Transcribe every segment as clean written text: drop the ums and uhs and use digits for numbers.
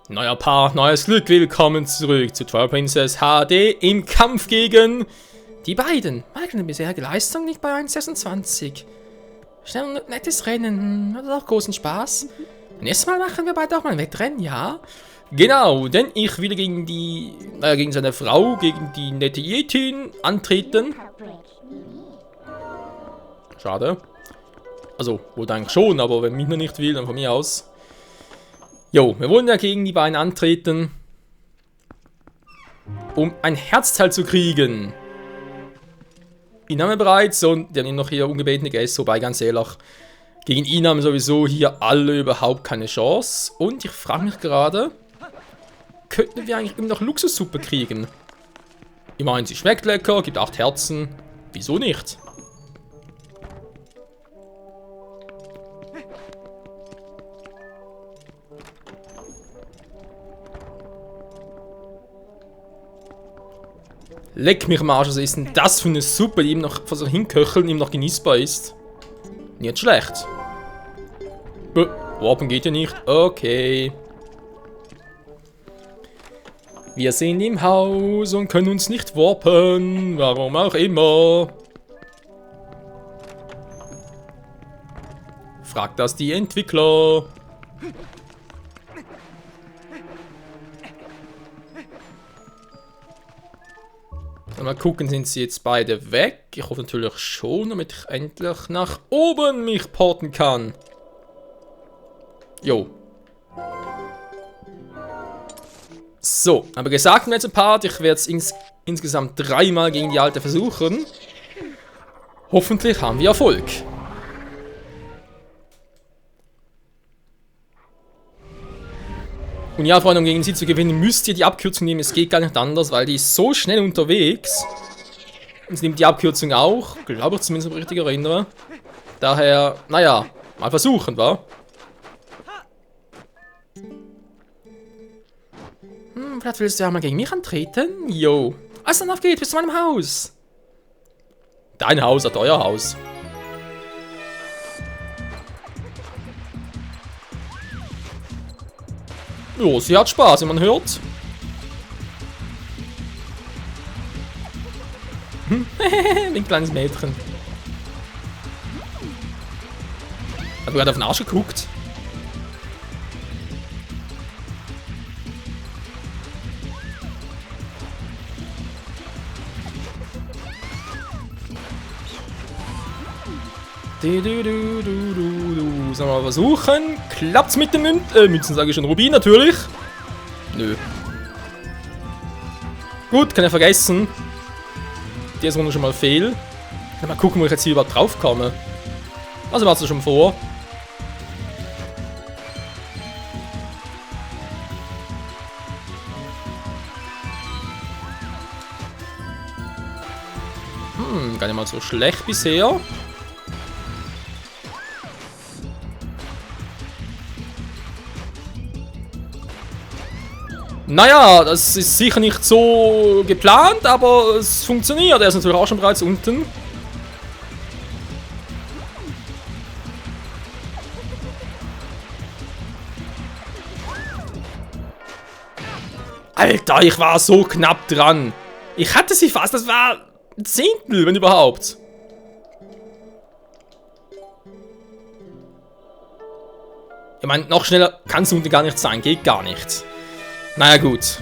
Neuer Part, neues Glück, willkommen zurück zu Twilight Princess HD im Kampf gegen die beiden. Meine bisherige Leistung liegt bei 1,26. Schnell und nettes Rennen, hat auch großen Spaß. Nächstes Mal machen wir beide auch mal ein Wettrennen, ja? Genau, denn ich will gegen gegen seine Frau, gegen die nette Yetin antreten. Schade. Also, wohl eigentlich schon, aber wenn mich noch nicht will, dann von mir aus. Jo, wir wollen ja gegen die beiden antreten, um ein Herzteil zu kriegen. Ihn haben wir bereits und der haben noch hier ungebetene Gäste, wobei ganz ehrlich, gegen ihn haben sowieso hier alle überhaupt keine Chance. Und ich frage mich gerade, könnten wir eigentlich immer noch Luxussuppe kriegen? Ich meine, sie schmeckt lecker, gibt 8 Herzen, wieso nicht? Leck mich am Arsch, was ist denn das für eine Suppe, die ihm noch vor sich hinköcheln, ihm noch genießbar ist? Nicht schlecht. Warpen geht ja nicht. Okay. Wir sind im Haus und können uns nicht warpen. Warum auch immer. Fragt das die Entwickler. Mal gucken, sind sie jetzt beide weg? Ich hoffe natürlich schon, damit ich endlich nach oben mich porten kann. Jo. So, aber gesagt im letzten Part, ich werde es insgesamt 3 Mal gegen die Alte versuchen. Hoffentlich haben wir Erfolg. Und ja, Freunde, um gegen sie zu gewinnen, müsst ihr die Abkürzung nehmen. Es geht gar nicht anders, weil die ist so schnell unterwegs. Und sie nimmt die Abkürzung auch. Glaube ich zumindest, wenn ich mich richtig erinnere. Daher, naja, mal versuchen, wa? Vielleicht willst du ja mal gegen mich antreten? Jo. Also dann auf geht's, bis zu meinem Haus. Dein Haus hat euer Haus. Jo, sie hat Spaß, wie man hört. Wie ein kleines Mädchen. Hat mir gerade auf den Arsch geguckt. Sollen wir mal versuchen? Klappt's mit den Münzen, sage ich schon. Rubin natürlich. Nö. Gut, kann ich vergessen. Die ist Runde schon mal fehl. Mal gucken, wo ich jetzt hier überhaupt drauf komme. Also machst du schon vor. Gar nicht mal so schlecht bisher. Naja, das ist sicher nicht so geplant, aber es funktioniert. Er ist natürlich auch schon bereits unten. Alter, ich war so knapp dran. Ich hatte sie fast, das war ein Zehntel, wenn überhaupt. Ich meine, noch schneller kann es unten gar nicht sein, geht gar nicht. Naja, gut.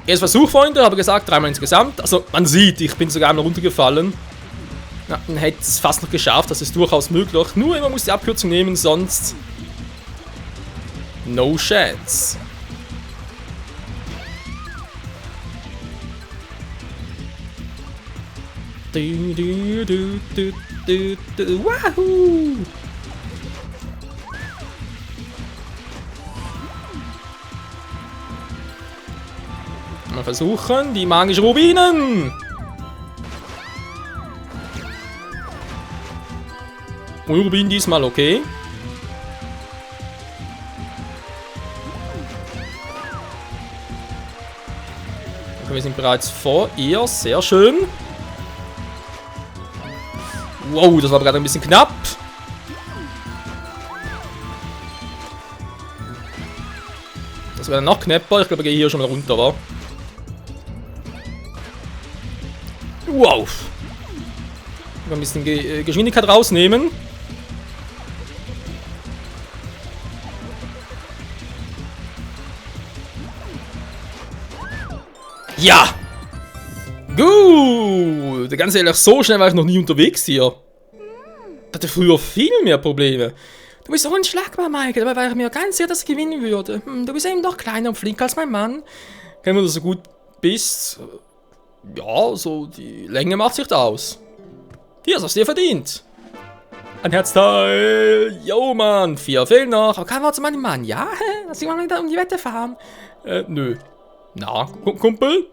Erster Versuch, Freunde, habe gesagt, 3 Mal insgesamt. Also, man sieht, ich bin sogar einmal runtergefallen. Ja, dann hätte es fast noch geschafft, das ist durchaus möglich. Nur, man muss die Abkürzung nehmen, sonst... No chance. Wahoo! Mal versuchen, die magischen Rubinen. Rubin diesmal, okay. Okay, wir sind bereits vor ihr, sehr schön. Wow, das war gerade ein bisschen knapp. Das wäre noch knapper. Ich glaube, ich gehe hier schon mal runter, wa? Wow. Ein bisschen Geschwindigkeit rausnehmen. Ja! Gut! Ganz ehrlich, so schnell war ich noch nie unterwegs hier. Ich hatte früher viel mehr Probleme. Du bist so unschlagbar, Michael. Dabei war ich mir ganz sicher, dass ich gewinnen würde. Du bist eben doch kleiner und flinker als mein Mann. Wenn du so gut bist. Ja, so die Länge macht sich da aus. Hier, das hast du dir verdient. Ein Herzteil. Jo, Mann. 4 fehlen noch. Aber kann man zu meinem Mann? Ja? Lass ich mal wieder um die Wette fahren. Nö. Na, Kumpel?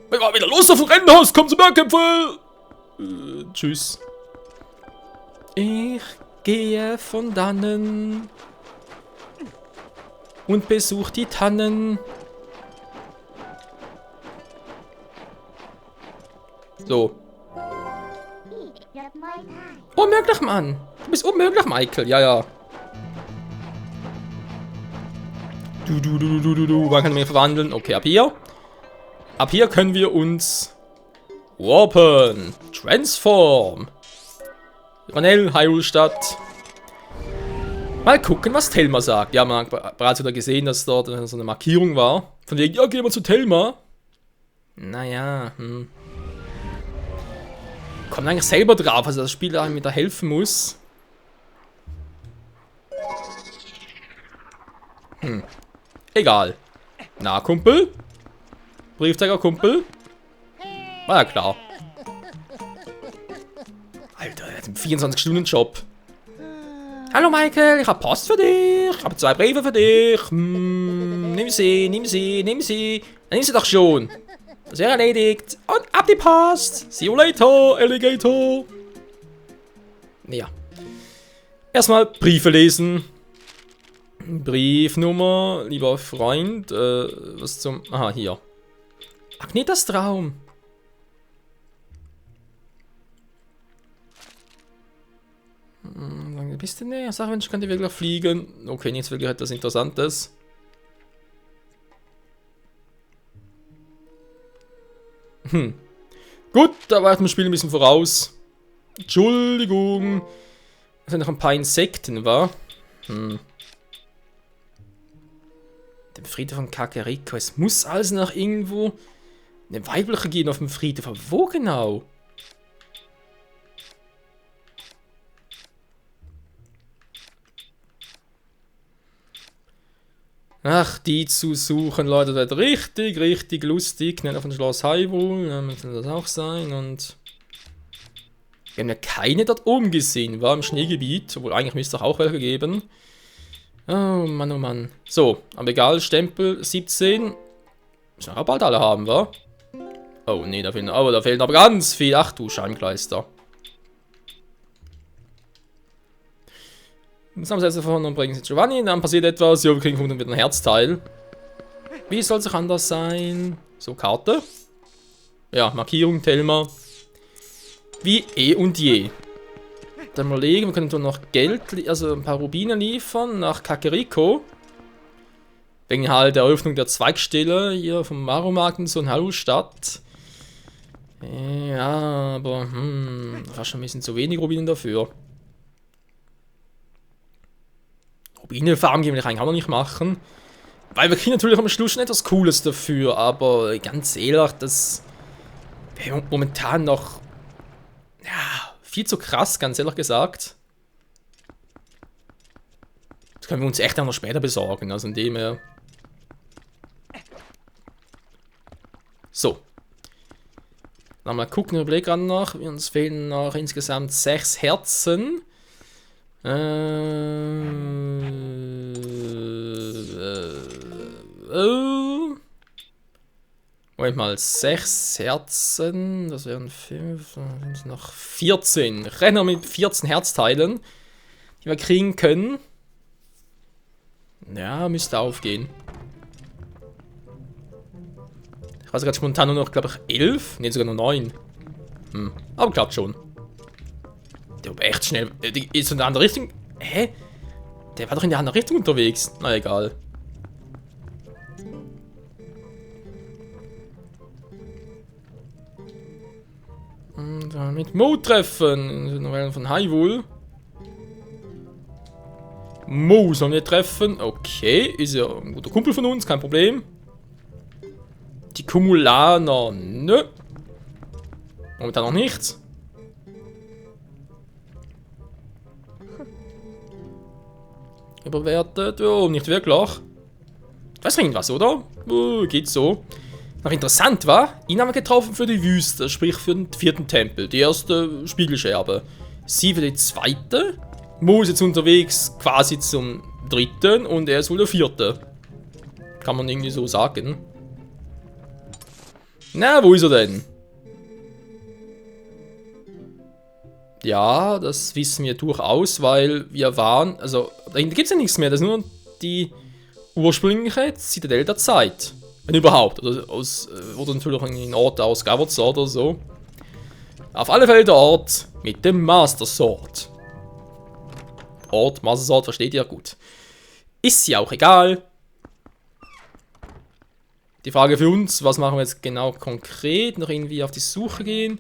Wir waren wieder los auf dem Rennhaus. Komm zum Bergkämpfe. Tschüss. Ich gehe von dannen und besuch die Tannen. So. Unmöglich, Mann. Du bist unmöglich, Michael. Ja, ja. Wann kann ich mich verwandeln? Okay, ab hier. Ab hier können wir uns warpen. Transform. Ranel, Hyrule-Stadt. Mal gucken, was Telma sagt. Ja, man hat bereits wieder gesehen, dass dort so eine Markierung war. Von wegen, ja, gehen wir zu Telma. Naja, kommt eigentlich selber drauf, also das Spiel einem da helfen muss. Egal. Na, Kumpel? Briefträger, Kumpel? War ja klar. Alter, er hat einen 24-Stunden-Job. Hallo Michael, ich hab Post für dich. Ich habe 2 Briefe für dich. Nimm sie, nimm sie, nimm sie. Nimm sie doch schon. Das wäre erledigt. Und ab die Post. See you later, Alligator. Ja. Erstmal Briefe lesen. Briefnummer, lieber Freund. Was zum... Aha, hier. Agnetas Traum. Bist du näher? Sag, Mensch, könnte wirklich fliegen. Okay, nichts wirklich etwas Interessantes. Gut, da war ich dem Spiel ein bisschen voraus. Entschuldigung. Es sind noch ein paar Insekten, wa? Dem Friedhof von Kakariko. Es muss also noch irgendwo eine weibliche gehen auf dem Friedhof. Aber wo genau? Ach, die zu suchen, Leute, das wird richtig, richtig lustig. Nicht auf dem Schloss Hyrule, ja, müsste das auch sein. Und wir haben ja keine dort oben gesehen, war im Schneegebiet, obwohl eigentlich müsste es auch welche geben. Oh Mann, oh Mann. So, aber egal, Stempel 17. Müssen wir auch bald alle haben, wa? Oh nee, da fehlen aber ganz viel. Ach du Scheibenkleister. Das haben sie jetzt davon und bringen sie Giovanni. Dann passiert etwas. Ja, wir kriegen dann wieder ein Herzteil. Wie soll es auch anders sein? So, Karte. Ja, Markierung, Telma. Wie eh und je. Dann mal legen, wir können noch Geld, also ein paar Rubine liefern nach Kakariko. Wegen halt der Eröffnung der Zweigstelle hier vom Maromarkt und so in Hyrule-Stadt. Ja, aber fast schon ein bisschen zu wenig Rubinen dafür. Rubinenfarm gehen wir eigentlich auch noch nicht machen. Weil wir kriegen natürlich am Schluss schon etwas Cooles dafür, aber ganz ehrlich, das wäre momentan noch ja, viel zu krass, ganz ehrlich gesagt. Das können wir uns echt auch noch später besorgen, also in dem her. So. Dann mal gucken, wir blicken gerade noch. Uns fehlen noch insgesamt 6 Herzen. Moment mal, 6 Herzen, das wären 5, dann sind noch 14. Renner mit 14 Herzteilen, die wir kriegen können. Ja, müsste aufgehen. Ich weiß gerade spontan nur noch, glaube ich, 11, ne, sogar nur 9. Aber klappt schon. Der war echt schnell. Die ist in der anderen Richtung. Hä? Der war doch in der anderen Richtung unterwegs. Na egal. Mit Mo treffen. Von Hyrule. Mo sollen wir treffen. Okay, ist ja ein guter Kumpel von uns, kein Problem. Die Kumulaner, nö. Momentan noch nichts. Überwertet, oh, nicht wirklich. Das ist irgendwas, oder? Geht so. Noch interessant war, ihn haben wir getroffen für die Wüste, sprich für den 4. Tempel, die erste Spiegelscherbe. Sie für die 2. Mo ist jetzt unterwegs quasi zum 3. und er ist wohl der 4. Kann man irgendwie so sagen. Na, wo ist er denn? Ja, das wissen wir durchaus, weil wir waren, also dahinter gibt es ja nichts mehr, das ist nur die ursprüngliche Zitadelle der Zeit. Wenn überhaupt, oder natürlich ein Ort aus Skyward Sword oder so. Auf alle Fälle der Ort mit dem Master Sword. Ort, Master Sword, versteht ihr? Gut. Ist ja auch egal. Die Frage für uns, was machen wir jetzt genau konkret? Noch irgendwie auf die Suche gehen?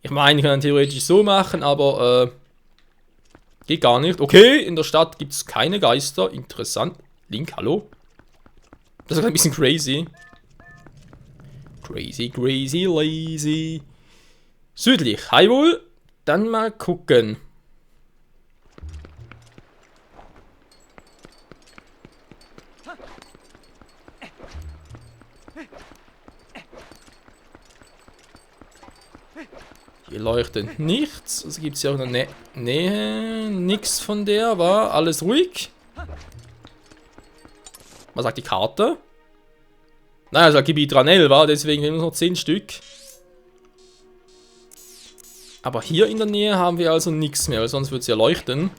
Ich meine, ich kann theoretisch so machen, aber geht gar nicht. Okay, in der Stadt gibt es keine Geister. Interessant. Link, hallo? Das ist ein bisschen crazy. Crazy, lazy. Südlich, Hyrule. Dann mal gucken. Hier leuchtet nichts. Also gibt es ja auch in der Nähe nichts von der. War alles ruhig. Was sagt die Karte? Naja, also Gebiet Ranel war, deswegen haben wir noch 10 Stück. Aber hier in der Nähe haben wir also nichts mehr, weil sonst würde es ja leuchten.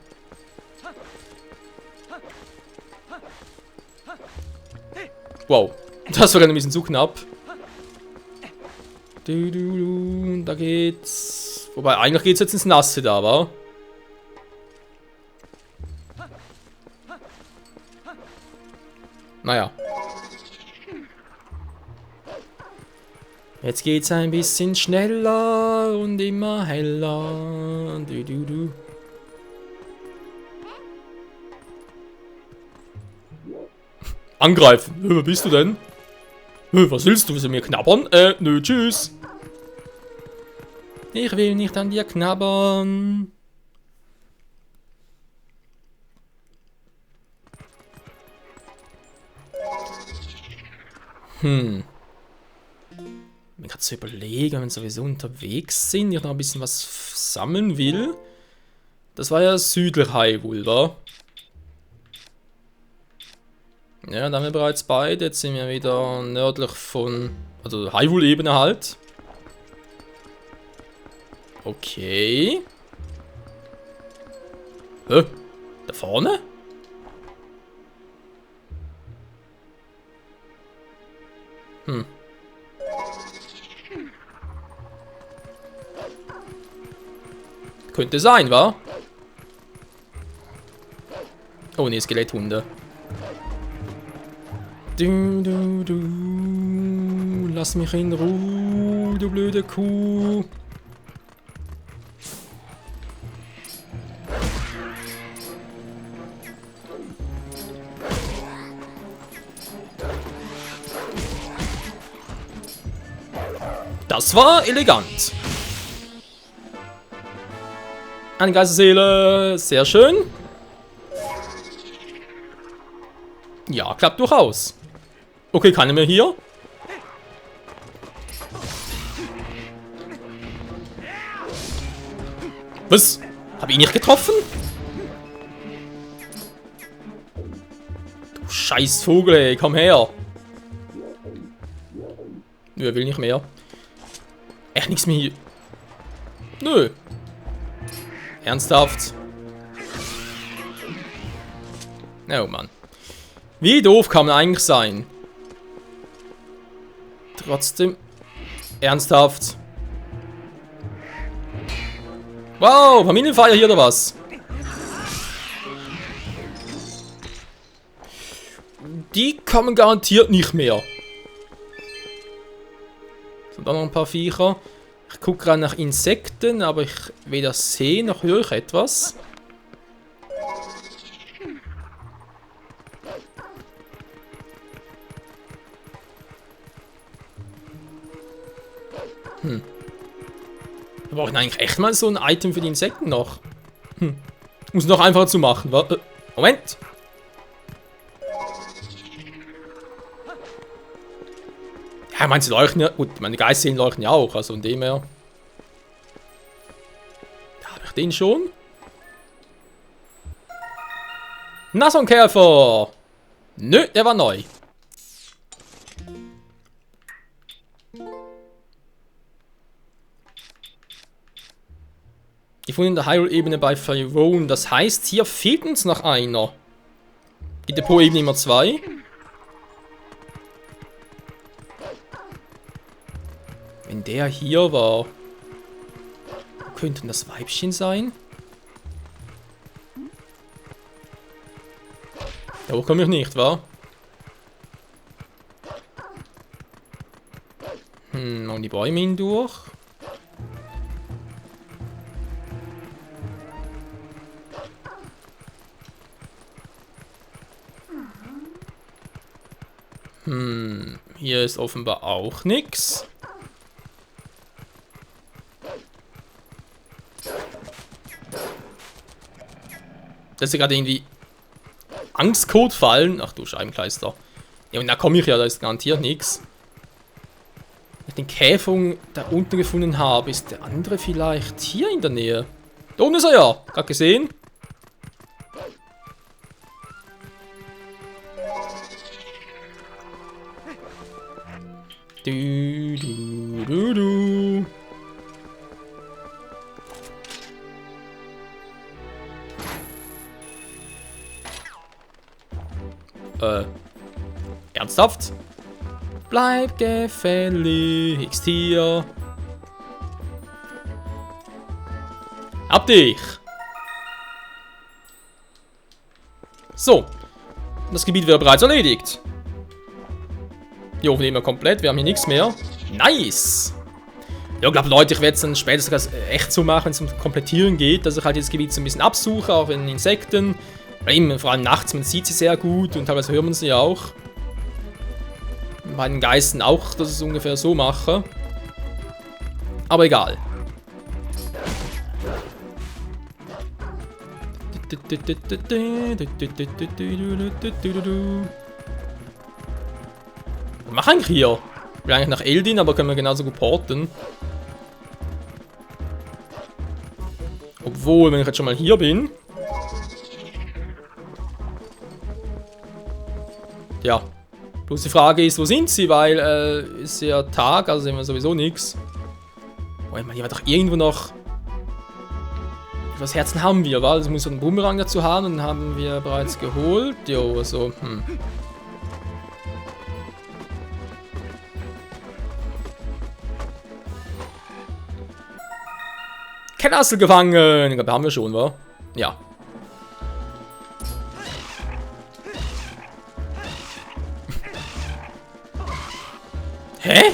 Wow, das war ein bisschen zu knapp. Da geht's. Wobei, eigentlich geht's jetzt ins Nasse da, wa? Naja. Jetzt geht's ein bisschen schneller und immer heller. Angreifen. Wer bist du denn? Was willst du? Willst du mir knabbern? Nö, tschüss. Ich will nicht an dir knabbern. Mir gerade zu überlegen, wenn wir sowieso unterwegs sind, ich noch ein bisschen was sammeln will. Das war ja südlich Hyrule, wa? Ja, da haben wir bereits beide. Jetzt sind wir wieder nördlich von, also Hyrule-Ebene halt. Okay. Hä? Da vorne? Könnte sein, wa? Oh ne, Skeletthunde. Lass mich in Ruhe, du blöde Kuh. Das war elegant. Eine Geisterseele, sehr schön. Ja, klappt durchaus. Okay, keine mehr hier. Was? Hab ich ihn nicht getroffen? Du scheiß Vogel, ey, komm her. Nö, er will nicht mehr. Echt nichts mehr hier. Nö. Ernsthaft? Oh Mann. Wie doof kann man eigentlich sein? Trotzdem. Ernsthaft. Wow, Familienfeier hier oder was? Die kommen garantiert nicht mehr. Sind da noch ein paar Viecher. Ich gucke gerade nach Insekten, aber ich weder sehe noch höre ich etwas. Wir brauchen eigentlich echt mal so ein Item für die Insekten noch. Muss noch einfacher zu machen. Moment! Ja, meinst du leuchten ja? Gut, meine Geistseelen leuchten ja auch, also von dem her. Da habe ich den schon. Na, so ein Käfer! Nö, der war neu. Gefunden in der Hyrule-Ebene bei Faerûn. Das heißt, hier fehlt uns noch einer. Die Depot-Ebene Nummer 2. Wenn der hier war. Wo könnte denn das Weibchen sein? Da komme ich nicht, wa? Und die Bäume hindurch. Hier ist offenbar auch nichts. Das ist ja gerade irgendwie Angstcode fallen. Ach du Scheibenkleister. Ja, und da komme ich ja, da ist garantiert nichts. Wenn ich den Käfer da unten gefunden habe, ist der andere vielleicht hier in der Nähe. Da oben ist er ja. Gerade gesehen. Du, du, du, du. Ernsthaft? Bleib gefälligst hier. Hab dich! So. Das Gebiet wäre bereits erledigt. Hier oben nehmen wir komplett, wir haben hier nichts mehr. Nice! Ja, ich glaube, Leute, ich werde es dann später sogar echt so machen, wenn es um Komplettieren geht, dass ich halt das Gebiet so ein bisschen absuche, auch in Insekten. Eben, vor allem nachts, man sieht sie sehr gut und teilweise hört man sie auch. Bei den Geisten auch, dass ich es ungefähr so mache. Aber egal. Was mache ich eigentlich hier? Ich will eigentlich nach Eldin, aber können wir genauso gut porten. Obwohl, wenn ich jetzt schon mal hier bin. Ja. Bloß die Frage ist, wo sind sie? Weil, ist ja Tag, also sehen wir sowieso nichts. Oh, ich meine, hier war doch irgendwo noch. Was Herzen haben wir, weil es muss einen Bumerang dazu haben und den haben wir bereits geholt. Jo, also, Kellassel gefangen! Ich glaube, haben wir schon, wa? Ja. Hä?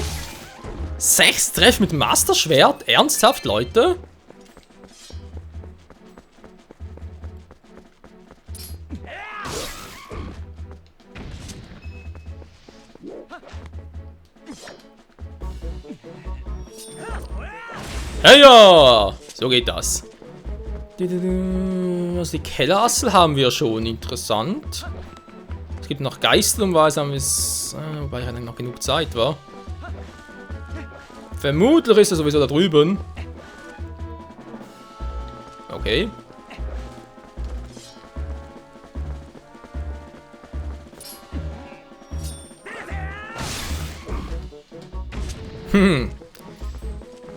6 Treff mit Master-Schwert? Ernsthaft, Leute? Hey ja! So geht das. Also die Kellerassel haben wir schon. Interessant. Es gibt noch Geisterumweise, haben wir es. Wobei ja noch genug Zeit war. Vermutlich ist er sowieso da drüben. Okay.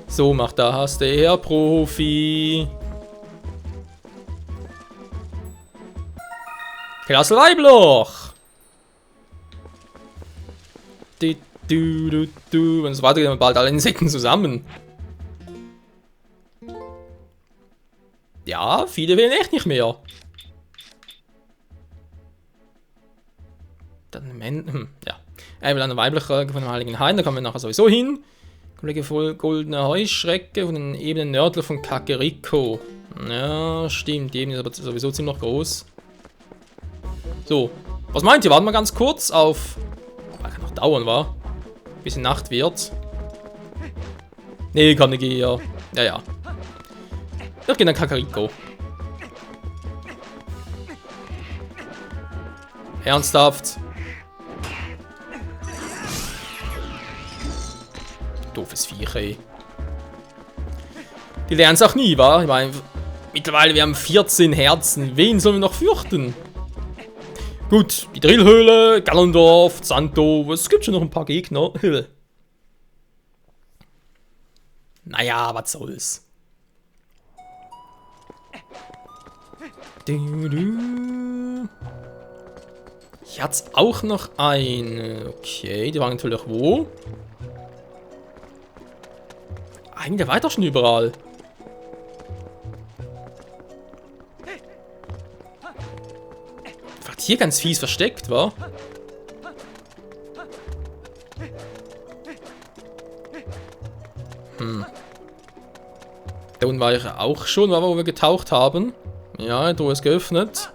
So, macht da hast du her, Profi. Klasse Weibloch. Wenn es weitergeht, haben wir bald alle Insekten zusammen. Ja, viele wählen echt nicht mehr. Dann, ja. Er will eine weibliche von dem Heiligen Hain, da kommen wir nachher sowieso hin. Kollege voll goldene Heuschrecke von den Ebenen nördlich von Kakariko. Ja, stimmt. Die Ebene ist aber sowieso ziemlich groß. So. Was meint ihr? Warten wir ganz kurz auf... Kann noch dauern, wa? Bis die Nacht wird. Nee, kann nicht gehen, ja. Ja, ja. Wir gehen nach Kakariko. Ernsthaft? Doofes Viech, ey. Die lernen es auch nie, wa? Ich meine, mittlerweile, wir haben 14 Herzen. Wen sollen wir noch fürchten? Gut, die Drillhöhle, Gallendorf, Santo. Es gibt schon noch ein paar Gegner. Naja, was soll's. Hier hat's auch noch eine. Okay, die waren natürlich wo? Eigentlich weiter schon überall. Vielleicht hier ganz fies versteckt, wa? Da unten war ich auch schon, wo wir getaucht haben. Ja, die Truhe ist geöffnet.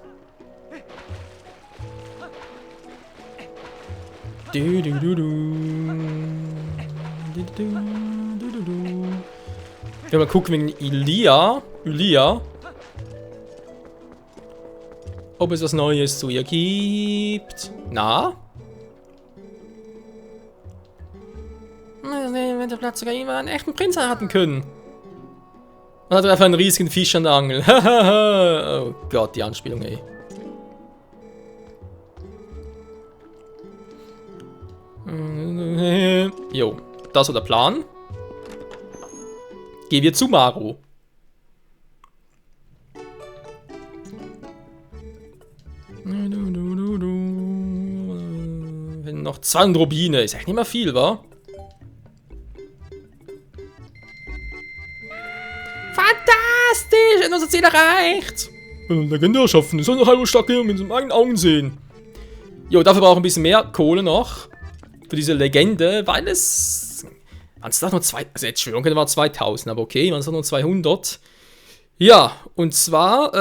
Ja, mal gucken wegen Ilia. Ob es was Neues zu ihr gibt. Na? Wenn der Platz sogar immer einen echten Prinz heiraten können. Und hat er einfach einen riesigen Fisch an der Angel. Oh Gott, die Anspielung, ey. Jo, das war der Plan. Gehen wir zu Maru. Wenn noch 200 Rubine. Ist echt nicht mehr viel, wa? Fantastisch! Unser Ziel erreicht! Legende erschaffen. Ich soll noch einmal stark mit seinen eigenen Augen sehen. Jo, dafür brauchen wir ein bisschen mehr Kohle noch. Für diese Legende, weil es... Waren es doch nur 2... Also jetzt schwören können wir 2000, aber okay, waren es doch nur 200. Ja, und zwar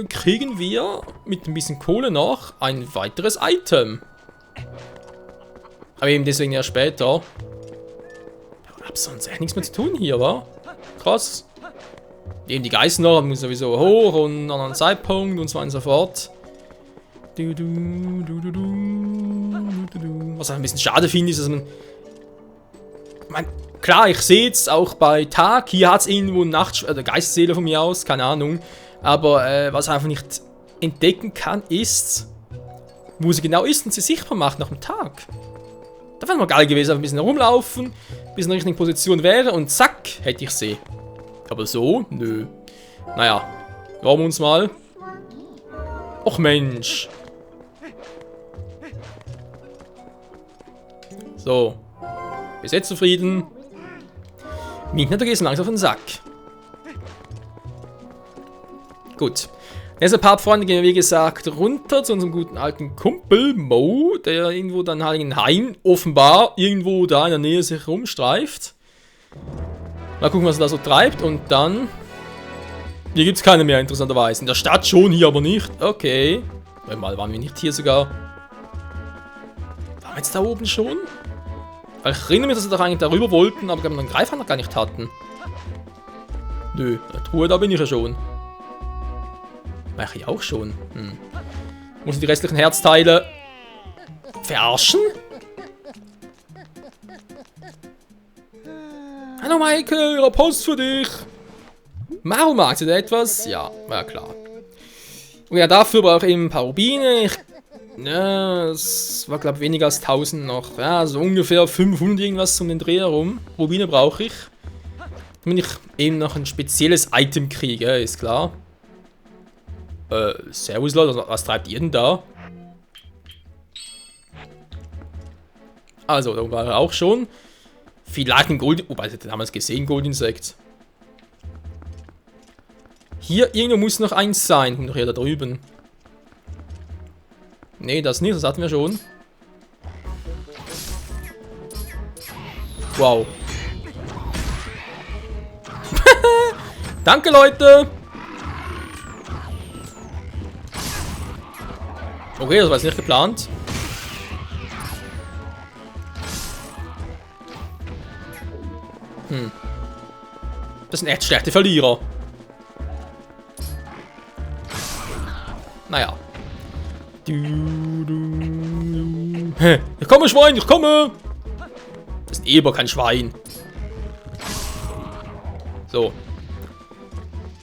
kriegen wir mit ein bisschen Kohle noch ein weiteres Item. Aber eben deswegen ja später. Ich hab sonst echt nichts mehr zu tun hier, wa? Krass. Eben die Geißen noch, müssen sowieso hoch und an einen Zeitpunkt und so weiter und so fort. Was ich ein bisschen schade finde, ist, dass man... Ich meine, klar, ich sehe es auch bei Tag. Hier hat es irgendwo eine Geistseele von mir aus, keine Ahnung. Aber was ich einfach nicht entdecken kann, ist, wo sie genau ist und sie sichtbar macht nach dem Tag. Da wäre mal geil gewesen, ein bisschen herumlaufen, bis in der richtigen Position wäre und zack, hätte ich sie. Aber so, nö. Naja, warten wir uns mal. Och Mensch. So. Bis jetzt zufrieden. Mintner, du gehst langsam auf den Sack. Gut. Nächster Part, Freunde, gehen wir wie gesagt runter zu unserem guten alten Kumpel Mo, der irgendwo dann halt in Hain offenbar irgendwo da in der Nähe sich rumstreift. Mal gucken, was er da so treibt und dann... Hier gibt es keine mehr, interessanterweise. In der Stadt schon, hier aber nicht. Okay. Mal, waren wir nicht hier sogar? Waren wir jetzt da oben schon? Weil ich erinnere mich, dass wir doch eigentlich darüber wollten, aber wir einen Greifer noch gar nicht hatten. Nö, der Truhe, da bin ich ja schon. War ich auch schon. Muss ich die restlichen Herzteile verarschen? Hallo Michael, ihre Post für dich. Maru, magst du etwas? Ja, war klar. Und ja, dafür brauche ich eben ein paar Rubine. Ja, es war glaube ich weniger als 1000 noch. Ja, so ungefähr 500 irgendwas um den Dreh herum. Rubine brauche ich. Damit ich eben noch ein spezielles Item kriege, ist klar. Servus Leute, was treibt ihr denn da? Also, da war er auch schon. Vielleicht ein Gold... Wobei, das haben wir es gesehen, Goldinsekt. Hier irgendwo muss noch eins sein. Und noch hier da drüben. Nee, das nicht, das hatten wir schon. Wow. Danke, Leute! Okay, das war jetzt nicht geplant. Das sind echt schlechte Verlierer. Naja. Ich komme, Schwein, ich komme! Das ist Eber, kein Schwein. So.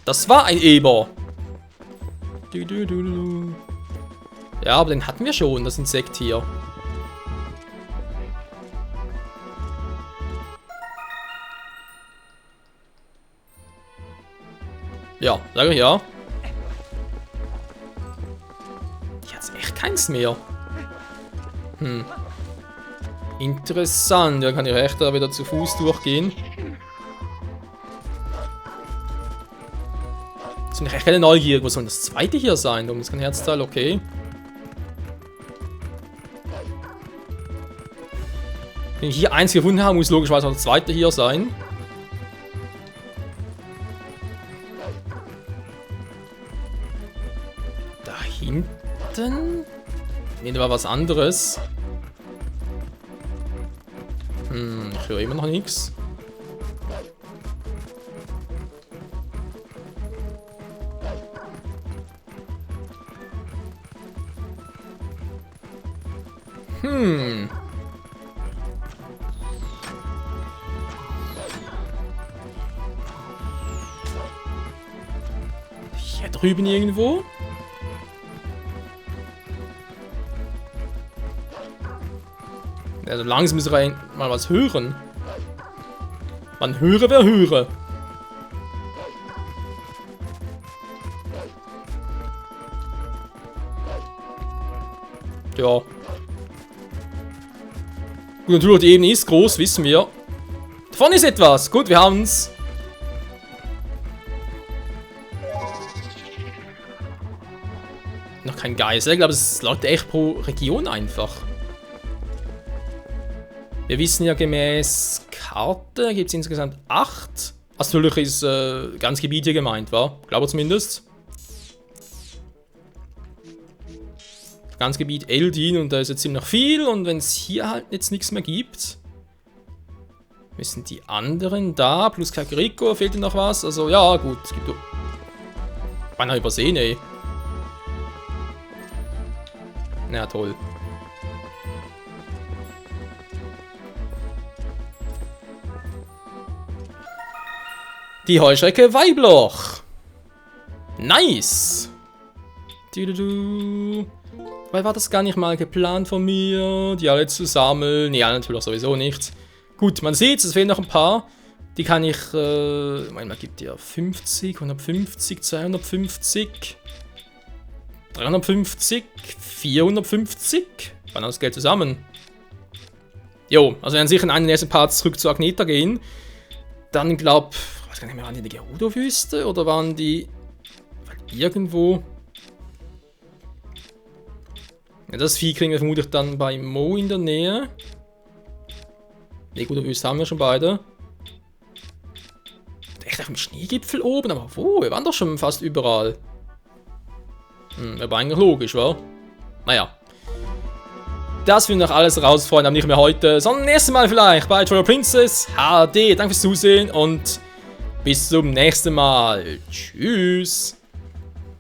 Das war ein Eber. Ja, aber den hatten wir schon, das Insekt hier. Ja, sage ich ja. Jetzt echt keins mehr. Interessant. Dann kann ich echt da wieder zu Fuß durchgehen. Jetzt bin ich echt keine Neugier. Was soll das zweite hier sein? Das ist kein Herzteil, okay. Wenn ich hier eins gefunden habe, muss logischerweise auch das zweite hier sein. Da hinten? Ne, da war was anderes. Ich höre immer noch nichts. Hier drüben irgendwo? Also langsam müssen wir mal was hören. Man höre, wer höre. Ja. Gut, natürlich, die Ebene ist groß, wissen wir. Da vorne ist etwas. Gut, wir haben's. Noch kein Geisel. Ich glaube, es läuft echt pro Region einfach. Wir wissen ja gemäß Karte gibt es insgesamt 8. Also natürlich ist ganz Gebiet hier gemeint, war? Glaube zumindest. Ganz Gebiet Eldin und da ist jetzt ziemlich viel. Und wenn es hier halt jetzt nichts mehr gibt, müssen die anderen da, plus Kakariko, fehlt noch was. Also ja, gut, es gibt... Beinahe übersehen, ey. Na toll. Die Heuschrecke Weibloch. Nice. Weil war das gar nicht mal geplant von mir, die alle zu sammeln. Ja, natürlich sowieso nicht. Gut, man sieht, es fehlen noch ein paar. Die kann ich, man gibt ja 50, 150, 250, 350, 450. Wann das Geld zusammen? Jo, also wir werden sicher in einen der nächsten Parts zurück zu Agnetha gehen. Dann glaub, ich weiß gar nicht mehr, waren die in der Gerudo-Wüste oder waren die irgendwo? Ja, das Vieh kriegen wir vermutlich dann bei Mo in der Nähe. Die Gerudo-Wüste haben wir schon beide. Echt auf dem Schneegipfel oben, aber wo? Wir waren doch schon fast überall. Aber eigentlich logisch, wa? Naja. Das will noch alles raus, Freunde, aber nicht mehr heute, sondern nächstes Mal vielleicht bei Twilight Princess HD. Danke fürs Zusehen und bis zum nächsten Mal. Tschüss.